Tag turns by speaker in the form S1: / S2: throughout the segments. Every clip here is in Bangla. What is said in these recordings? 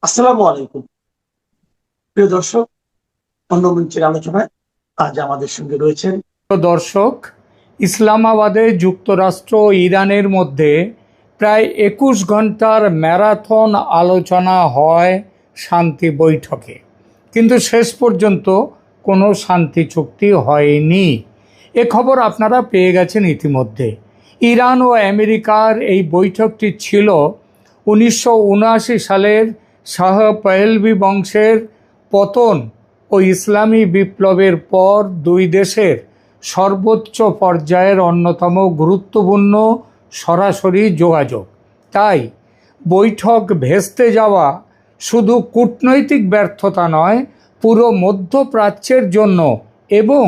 S1: আসসালামু আলাইকুম। প্রিয় দর্শক, অন্য মঞ্চের আলোচনায় আজ আমাদের সঙ্গে রয়েছেন
S2: দর্শক, ইসলামাবাদে যুক্তরাষ্ট্র ও ইরানের মধ্যে প্রায় ২১ ঘন্টার ম্যারাথন আলোচনা হয় শান্তি বৈঠকে, কিন্তু শেষ পর্যন্ত কোনো শান্তি চুক্তি হয়নি। এ খবর আপনারা পেয়ে গেছেন ইতিমধ্যে। ইরান ও আমেরিকার এই বৈঠকটি ছিল ১৯৭৯ সালের শাহ পহলভি বংশের পতন ও ইসলামী বিপ্লবের পর দুই দেশের সর্বোচ্চ পর্যায়ের অন্যতম গুরুত্বপূর্ণ সরাসরি যোগাযোগ। তাই বৈঠক ভেস্তে যাওয়া শুধু কূটনৈতিক ব্যর্থতা নয়, পুরো মধ্যপ্রাচ্যের জন্য এবং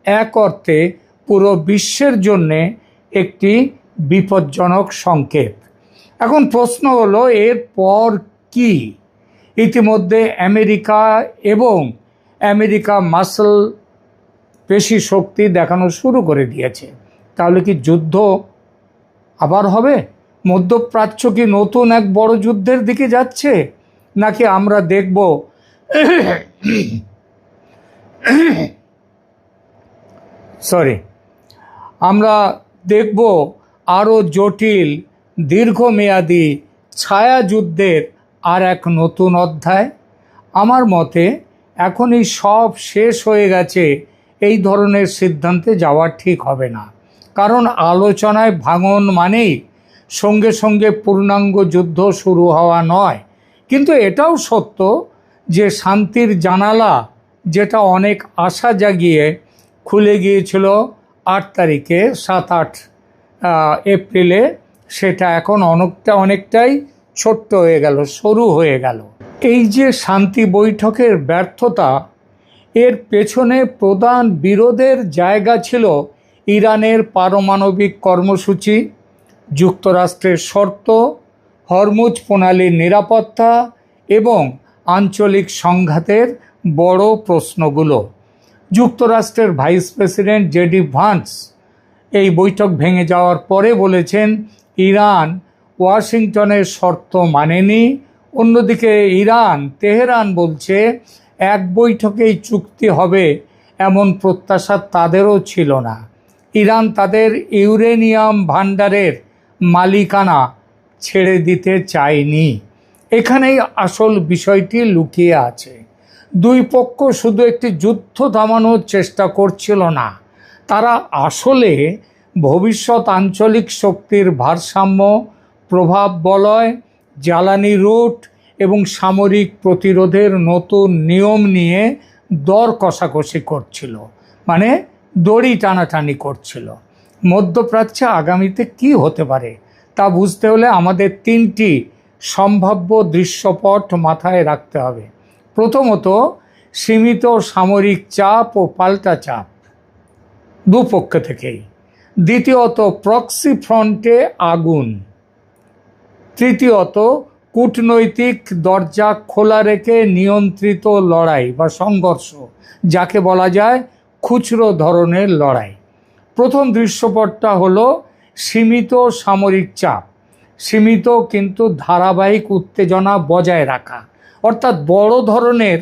S2: এক অর্থে পুরো বিশ্বের জন্যে একটি বিপজ্জনক সংকেত। এখন প্রশ্ন হলো, এর পর কি? ইতিমধ্যে আমেরিকা মাসল পেশি শক্তি দেখানো শুরু করে দিয়েছে। তাহলে কি যুদ্ধ আবার হবে? মধ্যপ্রাচ্য কি নতুন এক বড় যুদ্ধের দিকে যাচ্ছে, নাকি আমরা দেখব আমরা দেখব আরও জটিল, দীর্ঘমেয়াদী ছায়া যুদ্ধের আর এক নতুন অধ্যায়? আমার মতে এখনই সব শেষ হয়ে গেছে এই ধরনের সিদ্ধান্তে যাওয়া ঠিক হবে না। কারণ আলোচনায় ভাঙন মানেই সঙ্গে সঙ্গে পূর্ণাঙ্গ যুদ্ধ শুরু হওয়া নয়। কিন্তু এটাও সত্য যে শান্তির জানালা, যেটা অনেক আশা জাগিয়ে খুলে গিয়েছিল ৮ তারিখে, ৭-৮ এপ্রিলে, সেটা এখন অনেকটাই ছোট্ট হয়ে গেল, সরু হয়ে গেল। এই যে শান্তি বৈঠকের ব্যর্থতা, এর পেছনে প্রধান বিরোধের জায়গা ছিল ইরানের পারমাণবিক কর্মসূচি, যুক্তরাষ্ট্রের শর্ত, হরমুজ প্রণালীর নিরাপত্তা এবং আঞ্চলিক সংঘাতের বড় প্রশ্নগুলো। যুক্তরাষ্ট্রের ভাইস প্রেসিডেন্ট জেডি ভান্স এই বৈঠক ভেঙে যাওয়ার পরে বলেছেন, ইরান ওয়াশিংটনের শর্ত মানেনি। অন্যদিকে তেহরান বলছে এক বৈঠকেই চুক্তি হবে এমন প্রত্যাশা তাদেরও ছিল না। ইরান তাদের ইউরেনিয়াম ভান্ডারের মালিকানা ছেড়ে দিতে চায়নি। এখানেই আসল বিষয়টি লুকিয়ে আছে। দুই পক্ষ শুধু একটি যুদ্ধ থামানোর চেষ্টা করছিল না, তারা আসলে ভবিষ্যৎ আঞ্চলিক শক্তির ভারসাম্য, প্রভাব বলয়, জ্বালানি রুট এবং সামরিক প্রতিরোধের নতুন নিয়ম নিয়ে দর কষাকষি করছিল, মানে দড়ি টানাটানি করছিল। মধ্যপ্রাচ্যে আগামীতে কি হতে পারে তা বুঝতে হলে আমাদের 3টি সম্ভাব্য দৃশ্যপট মাথায় রাখতে হবে। প্রথমত, সীমিত সামরিক চাপ ও পাল্টা চাপ দুপক্ষ থেকেই। দ্বিতীয়ত, প্রক্সি ফ্রন্টে আগুন। তৃতীয়ত, কূটনৈতিক দরজা খোলা রেখে নিয়ন্ত্রিত লড়াই বা সংঘর্ষ, যাকে বলা যায় খুচরো ধরনের লড়াই। প্রথম দৃশ্যপটটা হলো সীমিত সামরিক চাপ, সীমিত কিন্তু ধারাবাহিক উত্তেজনা বজায় রাখা। অর্থাৎ বড় ধরনের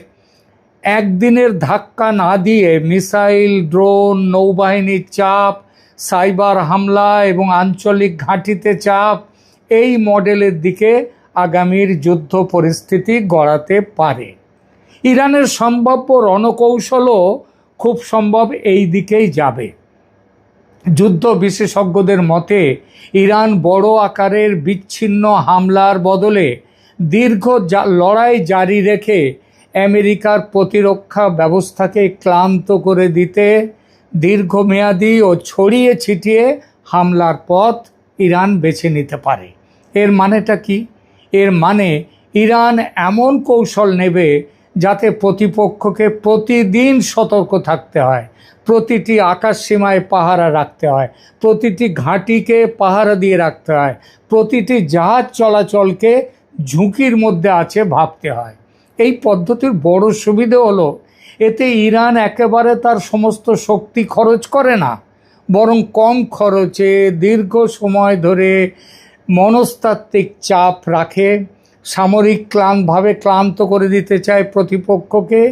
S2: একদিনের ধাক্কা না দিয়ে মিসাইল, ড্রোন, নৌবাহিনীর চাপ, সাইবার হামলা এবং আঞ্চলিক ঘাঁটিতে চাপ, এই মডেলের দিকে আগামীর যুদ্ধ পরিস্থিতি গড়াতে পারে। ইরানের সম্ভাব্য রণকৌশলও খুব সম্ভব এই দিকেই যাবে। যুদ্ধ বিশেষজ্ঞদের মতে ইরান বড় আকারের বিচ্ছিন্ন হামলার বদলে দীর্ঘ লড়াই জারি রেখে আমেরিকার প্রতিরক্ষা ব্যবস্থাকে ক্লান্ত করে দিতে দীর্ঘমেয়াদী ও ছড়িয়ে ছিটিয়ে হামলার পথ ইরান বেছে নিতে পারে। এর মানেটা কি? এর মানে ইরান এমন কৌশল নেবে যাতে প্রতিপক্ষকে প্রতিদিন সতর্ক থাকতে হয়, প্রতিটি আকাশসীমায় পাহারা রাখতে হয়, প্রতিটি ঘাঁটিকে পাহারা দিয়ে রাখতে হয়, প্রতিটি জাহাজ চলাচলকে ঝুঁকির মধ্যে আছে ভাবতে হয়। এই পদ্ধতির বড় সুবিধে হলো, এতে ইরান একেবারে তার সমস্ত শক্তি খরচ করে না, বরং কম খরচে দীর্ঘ সময় ধরে মনস্তাত্ত্বিক চাপ রাখে, সামরিক ক্লান্ত করে দিতে চায় প্রতিপক্ষকে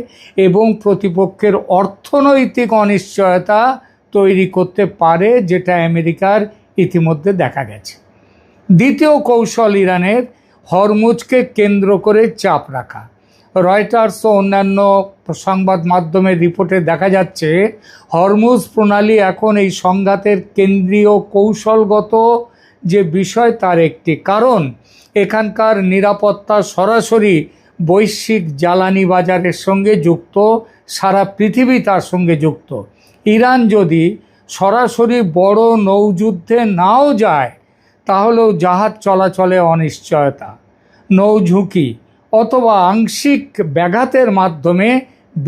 S2: এবং প্রতিপক্ষের অর্থনৈতিক অনিশ্চয়তা তৈরি করতে পারে, যেটা আমেরিকার ইতিমধ্যে দেখা গেছে। দ্বিতীয় কৌশল ইরানের হরমুজকে কেন্দ্র করে চাপ রাখা। রয়টার্স ও অন্যান্য সংবাদ মাধ্যমের রিপোর্টে দেখা যাচ্ছে হরমুজ প্রণালী এখন এই সংঘাতের কেন্দ্রীয় কৌশলগত যে বিষয় তার একটি, কারণ এখানকার নিরাপত্তা সরাসরি বৈশ্বিক জ্বালানি বাজারের সঙ্গে যুক্ত, সারা পৃথিবী তার সঙ্গে যুক্ত। ইরান যদি সরাসরি বড় নৌযুদ্ধে নাও যায়, তাহলেও জাহাজ চলাচলে অনিশ্চয়তা, নৌ ঝুঁকি অথবা আংশিক ব্যাঘাতের মাধ্যমে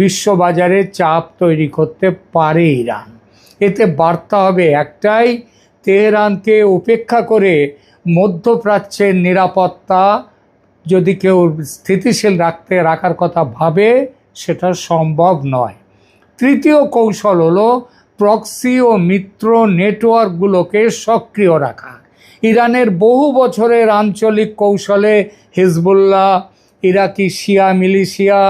S2: বিশ্ববাজারে চাপ তৈরি করতে পারে ইরান। এতে বার্তা হবে একটাই, তেহরানকে উপেক্ষা করে মধ্যপ্রাচ্যের নিরাপত্তা যদি কেউ স্থিতিশীল রাখার কথা ভাবে, সেটা সম্ভব নয়। তৃতীয় কৌশল হলো প্রক্সি ও মিত্র নেটওয়ার্কগুলোকে সক্রিয় রাখা। ইরানের বহু বছরের আঞ্চলিক কৌশলে হিজবুল্লাহ, ইরাকি শিয়া মিলিশিয়া,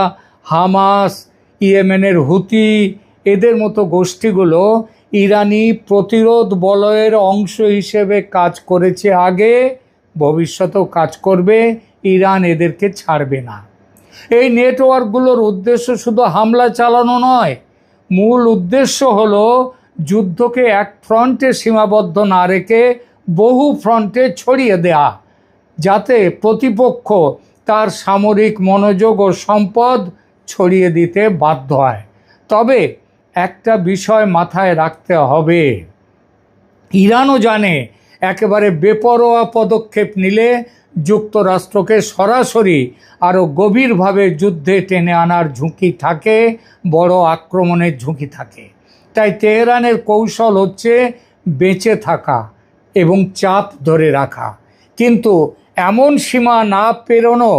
S2: হামাস, ইয়েমেনের হুতি, এদের মতো গোষ্ঠীগুলো ইরানি প্রতিরোধ বলয়ের অংশ হিসেবে কাজ করেছে আগে, ভবিষ্যতেও কাজ করবে। ইরান এদেরকে ছাড়বে না। এই নেটওয়ার্কগুলোর উদ্দেশ্য শুধু হামলা চালানো নয়, মূল উদ্দেশ্য হলো যুদ্ধকে এক ফ্রন্টে সীমাবদ্ধ না রেখে বহু ফ্রন্টে ছড়িয়ে দেয়া, যাতে প্রতিপক্ষ তার সামরিক মনোযোগ ও সম্পদ ছড়িয়ে দিতে বাধ্য হয়। তবে একটা বিষয় মাথায় রাখতে হবে, ইরানও জানে একেবারে বেপরোয়া পদক্ষেপ নিলে যুক্তরাষ্ট্রকে সরাসরি আরও গভীরভাবে যুদ্ধে টেনে আনার ঝুঁকি থাকে, বড় আক্রমণের ঝুঁকি থাকে। তাই তেহরানের কৌশল হচ্ছে বেঁচে থাকা এবং চাপ ধরে রাখা, কিন্তু এমন সীমা না পেরোনো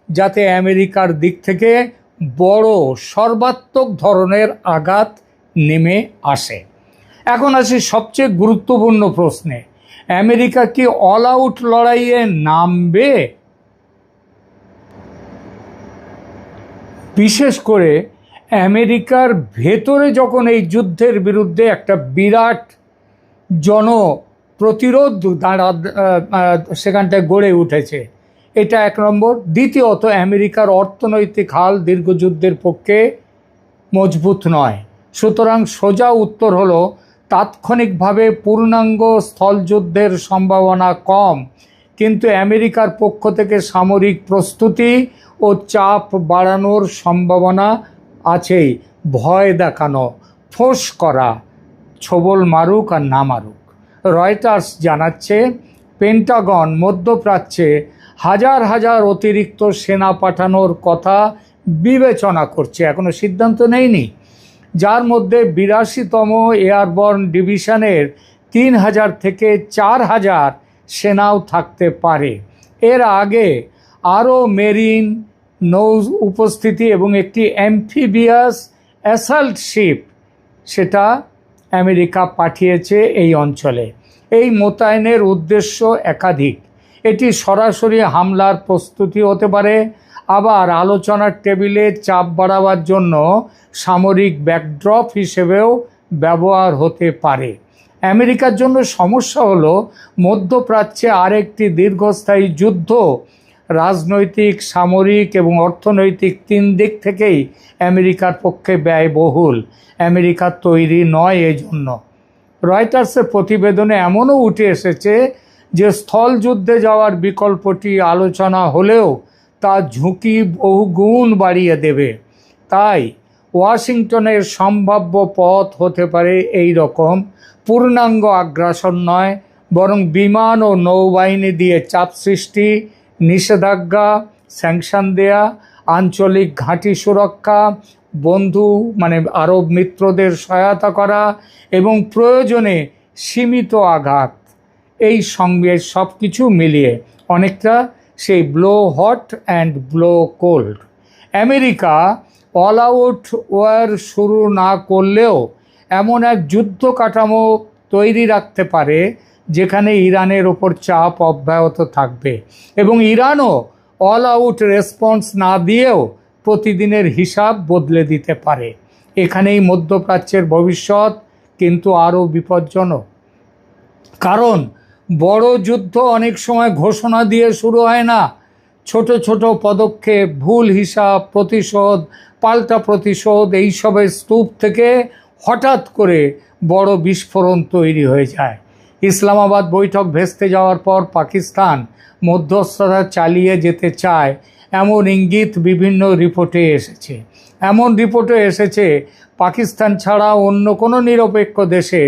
S2: যাতে আমেরিকার দিক থেকে বড় সর্বাত্মক ধরনের আঘাত নেমে আসে। এখন আসি সবচেয়ে গুরুত্বপূর্ণ প্রশ্নে, আমেরিকা কি অল আউট লড়াইয়ে নামবে? বিশেষ করে আমেরিকার ভেতরে যখন এই যুদ্ধের বিরুদ্ধে একটা বিরাট জন প্রতিরোধ সেখানটায় গড়ে উঠেছে, এটা এক নম্বর। দ্বিতীয়ত, আমেরিকার অর্থনৈতিক হাল দীর্ঘযুদ্ধের পক্ষে মজবুত নয়। সুতরাং সোজা উত্তর হলো তাৎক্ষণিকভাবে পূর্ণাঙ্গ স্থলযুদ্ধের সম্ভাবনা কম, কিন্তু আমেরিকার পক্ষ থেকে সামরিক প্রস্তুতি ও চাপ বাড়ানোর সম্ভাবনা আছেই। ভয় দেখানো, ফোঁস করা, ছোবল মারুক আর না মারুক। রয়টার্স জানাচ্ছে পেন্টাগন মধ্যপ্রাচ্যে হাজার হাজার অতিরিক্ত সেনা পাঠানোর কথা বিবেচনা করছে, এখনো সিদ্ধান্ত নেয়নি, যার মধ্যে 82তম এয়ারবর্ন ডিভিশনের 3000 থেকে 4000 সেনাও থাকতে পারে। এর আগে আরও মেরিন নৌ উপস্থিতি এবং একটি অ্যাম্ফিবিয়াস অ্যাসাল্ট শিপ, সেটা আমেরিকা পাঠিয়েছে এই অঞ্চলে। এই মোতায়েনের উদ্দেশ্য একাধিক। এটি সরাসরি হামলার প্রস্তুতি হতে পারে, আবার আলোচনার টেবিলে চাপ বাড়াবার জন্য সামরিক ব্যাকড্রপ হিসেবেও ব্যবহার হতে পারে। আমেরিকার জন্য সমস্যা হলো মধ্যপ্রাচ্যে আরেকটি দীর্ঘস্থায়ী যুদ্ধ রাজনৈতিক, সামরিক এবং অর্থনৈতিক তিন দিক থেকেই আমেরিকার পক্ষে ব্যয়বহুল। আমেরিকা তৈরি নয় এজন্য। রয়টার্সের প্রতিবেদনে এমনও উঠে এসেছে যে স্থল যুদ্ধে যাওয়ার বিকল্পটি আলোচনা হলেও তা ঝুঁকি বহুগুণ বাড়িয়ে দেবে। তাই ওয়াশিংটনের সম্ভাব্য পথ হতে পারে এই রকম: পূর্ণাঙ্গ আগ্রাসন নয়, বরং বিমান ও নৌবাহিনী দিয়ে চাপ সৃষ্টি, নিষেধাজ্ঞা, স্যাংশন দেয়া, আঞ্চলিক ঘাঁটি সুরক্ষা, বন্ধু আরব মিত্রদের সহায়তা করা এবং প্রয়োজনে সীমিত আঘাত। এই সঙ্গে সব কিছু মিলিয়ে অনেকটা সেই blow hot and blow cold. America all out war শুরু না করলেও এমন এক যুদ্ধ কাঠামো তৈরি রাখতে পারে যেখানে ইরানের ওপর চাপ অব্যাহত থাকবে এবং ইরানও অল আউট রেসপন্স না দিয়েও প্রতিদিনের হিসাব বদলে দিতে পারে। এখানেই মধ্যপ্রাচ্যের ভবিষ্যৎ কিন্তু আরও বিপজ্জনক। কারণ বড় যুদ্ধ অনেক সময় ঘোষণা দিয়ে শুরু হয় না, ছোট ছোট পদক্ষেপ, ভুল হিসাব, প্রতিশোধ, পাল্টা প্রতিশোধ, এইসবের স্তূপ থেকে হঠাৎ করে বড় বিস্ফোরণ তৈরি হয়ে যায়। ইসলামাবাদ বৈঠক ভেস্তে যাওয়ার পর পাকিস্তান মধ্যস্থতা চালিয়ে যেতে চায় এমন ইঙ্গিত বিভিন্ন রিপোর্টে এসেছে। এমন রিপোর্টে এসেছে পাকিস্তান ছাড়া অন্য কোনো নিরপেক্ষ দেশে,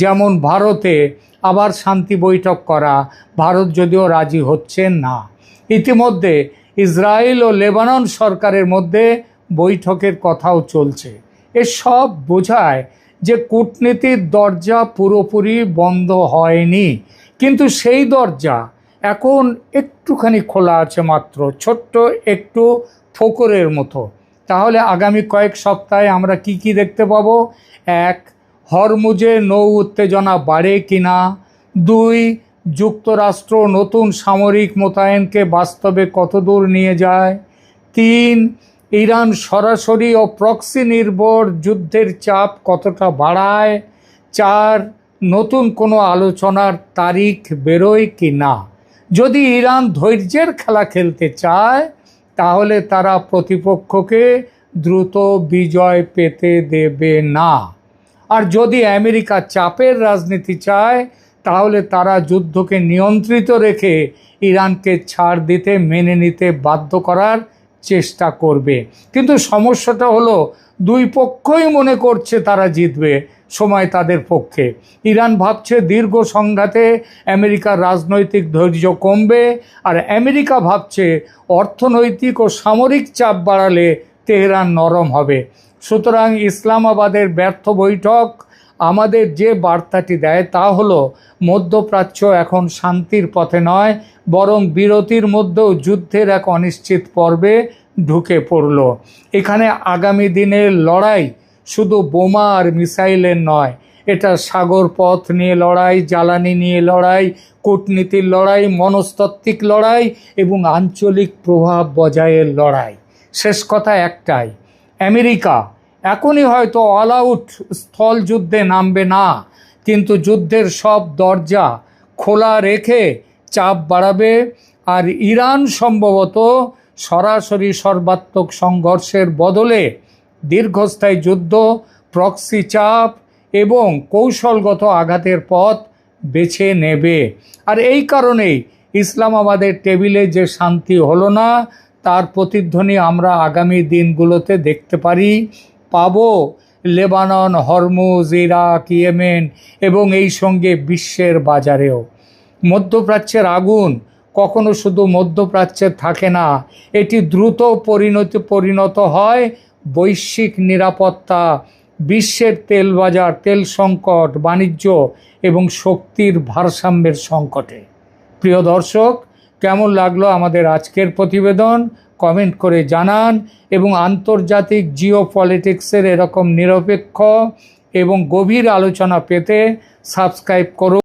S2: যেমন ভারতে, আবার শান্তি বৈঠক করা ভারত যদিও রাজি হচ্ছে না। ইতিমধ্যে ইসরায়েল ও লেবানন সরকারের মধ্যে বৈঠকের কথাও চলছে। এসব বোঝায় যে কূটনীতির দরজা পুরোপুরি বন্ধ হয়নি, কিন্তু সেই দরজা এখন একটুখানি খোলা আছে, মাত্র ছোট্ট একটু ফোকরের মতো। তাহলে আগামী কয়েক সপ্তাহে আমরা কি কি দেখতে পাবো? 1. হরমুজে নৌ উত্তেজনা বাড়ে কিনা। 2. যুক্তরাষ্ট্র নতুন সামরিক মোতায়েনকে বাস্তবে কতদূর নিয়ে যায়। 3. ইরান সরাসরি ও প্রক্সি নির্ভর যুদ্ধের চাপ কতটা বাড়ায়। 4. নতুন কোনো আলোচনার তারিখ বেরোয় কি না। যদি ইরান ধৈর্যের খেলা খেলতে চায় তাহলে তারা প্রতিপক্ষকে দ্রুত বিজয় পেতে দেবে না। আর যদি আমেরিকা চাপের রাজনীতি চায় তাহলে তারা যুদ্ধকে নিয়ন্ত্রিত রেখে ইরানকে ছাড় দিতে মেনে নিতে বাধ্য করার চেষ্টা করবে। কিন্তু সমস্যাটা হলো দুই পক্ষই মনে করছে তারা জিতবে, সময় তাদের পক্ষে। ইরান ভাবছে দীর্ঘ সংঘাতে আমেরিকার রাজনৈতিক ধৈর্য কমবে, আর আমেরিকা ভাবছে অর্থনৈতিক ও সামরিক চাপ বাড়ালে তেহরান নরম হবে। সুতরাং ইসলামাবাদের ব্যর্থ বৈঠক আমাদের যে বার্তাটি দেয় তা হলো মধ্যপ্রাচ্য এখন শান্তির পথে নয়, বরং বিরতির মধ্যেও যুদ্ধের এক অনিশ্চিত পর্বে ঢুকে পড়ল। এখানে আগামী দিনের লড়াই শুধু বোমা আর মিসাইলের নয়, এটা সাগর পথ নিয়ে লড়াই, জ্বালানি নিয়ে লড়াই, কূটনীতির লড়াই, মনস্তাত্ত্বিক লড়াই এবং আঞ্চলিক প্রভাব বজায়ের লড়াই। শেষ কথা একটাই, আমেরিকা এখনই হয়তো অল আউট স্থল যুদ্ধে নামবে না, কিন্তু যুদ্ধের সব দরজা খোলা রেখে চাপ বাড়াবে। আর ইরান সম্ভবত সরাসরি সর্বাত্মক সংঘর্ষের বদলে দীর্ঘস্থায়ী যুদ্ধ, প্রক্সি চাপ এবং কৌশলগত আঘাতের পথ বেছে নেবে। আর এই কারণেই ইসলামাবাদের টেবিলে যে শান্তি হলো না তার প্রতিধ্বনি আমরা আগামী দিনগুলোতে দেখতে পাবো লেবানন, হরমুজ, ইরাক, ইয়েমেন এবং এই সঙ্গে বিশ্বের বাজারেও। মধ্যপ্রাচ্যের আগুন কখনো শুধু মধ্যপ্রাচ্যে থাকে না, এটি দ্রুত পরিণত হয় বৈশ্বিক নিরাপত্তা, বিশ্বের তেল বাজার, তেল সংকট, বাণিজ্য এবং শক্তির ভারসাম্যের সংকটে। প্রিয় দর্শক, কেমন লাগলো আমাদের আজকের প্রতিবেদন কমেন্ট করে জানান, এবং আন্তর্জাতিক জিওপলিটিক্সের এরকম নিরপেক্ষ এবং গভীর আলোচনা পেতে সাবস্ক্রাইব করুন।